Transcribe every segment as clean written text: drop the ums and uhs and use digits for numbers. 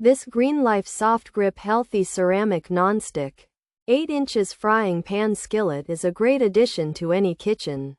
This GreenLife Soft Grip Healthy Ceramic Nonstick 8 inches frying pan skillet is a great addition to any kitchen.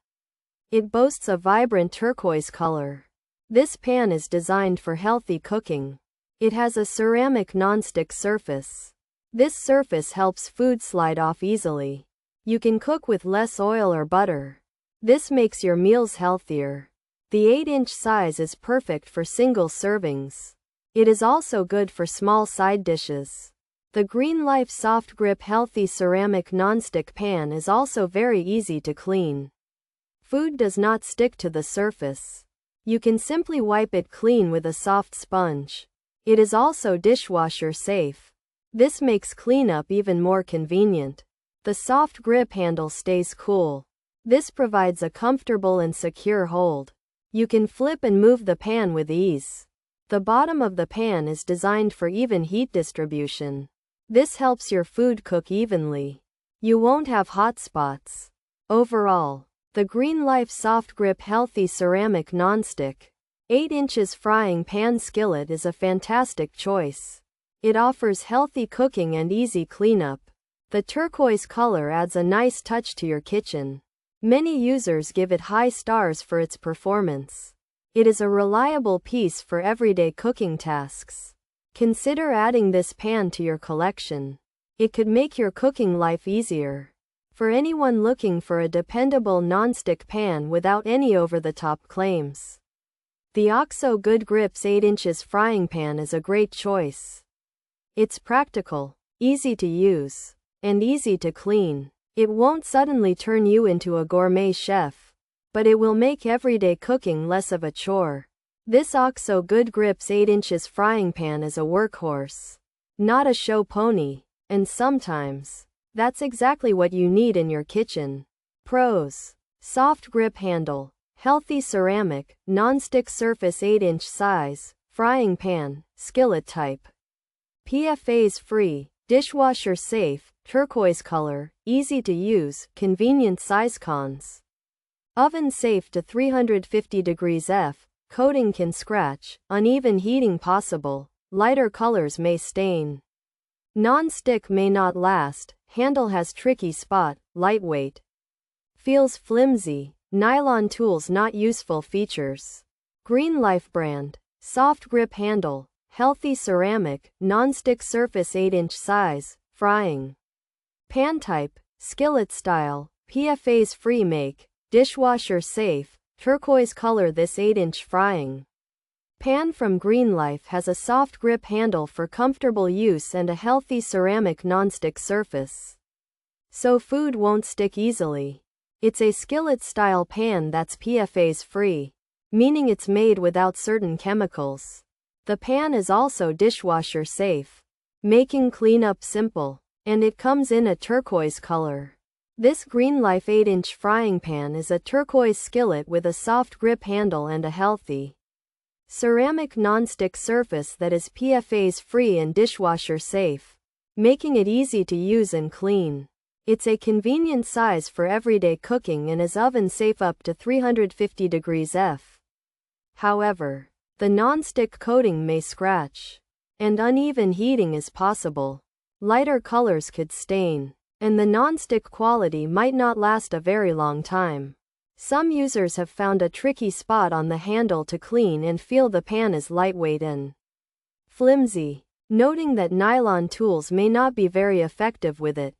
It boasts a vibrant turquoise color. This pan is designed for healthy cooking. It has a ceramic nonstick surface. This surface helps food slide off easily. You can cook with less oil or butter. This makes your meals healthier. The 8-inch size is perfect for single servings. It is also good for small side dishes. The GreenLife Soft Grip Healthy Ceramic Nonstick Pan is also very easy to clean. Food does not stick to the surface. You can simply wipe it clean with a soft sponge. It is also dishwasher safe. This makes cleanup even more convenient. The soft grip handle stays cool. This provides a comfortable and secure hold. You can flip and move the pan with ease. The bottom of the pan is designed for even heat distribution. This helps your food cook evenly. You won't have hot spots. Overall, the GreenLife Soft Grip Healthy Ceramic Nonstick 8 inches frying pan skillet is a fantastic choice. It offers healthy cooking and easy cleanup. The turquoise color adds a nice touch to your kitchen. Many users give it high stars for its performance. It is a reliable piece for everyday cooking tasks. Consider adding this pan to your collection. It could make your cooking life easier. For anyone looking for a dependable nonstick pan without any over-the-top claims, the OXO Good Grips 8 inches frying pan is a great choice. It's practical, easy to use, and easy to clean. It won't suddenly turn you into a gourmet chef, but it will make everyday cooking less of a chore. This OXO Good Grips 8 inches frying pan is a workhorse, not a show pony, and sometimes that's exactly what you need in your kitchen. Pros: soft grip handle, healthy ceramic, non-stick surface 8-inch size, frying pan, skillet type. PFAS free, dishwasher safe, turquoise color, easy to use, convenient size. Cons: oven safe to 350 degrees F, coating can scratch, uneven heating possible, lighter colors may stain. Non-stick may not last, handle has tricky spot, lightweight. Feels flimsy, nylon tools not useful. Features: GreenLife brand, soft grip handle, healthy ceramic, non-stick surface 8-inch size, frying pan type, skillet style, PFAS free make, dishwasher safe, turquoise color. This 8-inch frying pan from GreenLife has a soft grip handle for comfortable use and a healthy ceramic nonstick surface, so food won't stick easily. It's a skillet-style pan that's PFAS-free, meaning it's made without certain chemicals. The pan is also dishwasher safe, making cleanup simple, and it comes in a turquoise color. This GreenLife 8-inch frying pan is a turquoise skillet with a soft grip handle and a healthy ceramic nonstick surface that is PFAS-free and dishwasher safe, making it easy to use and clean. It's a convenient size for everyday cooking and is oven safe up to 350 degrees F. However, the nonstick coating may scratch, and uneven heating is possible. Lighter colors could stain, and the nonstick quality might not last a very long time. Some users have found a tricky spot on the handle to clean and feel the pan is lightweight and flimsy, noting that nylon tools may not be very effective with it.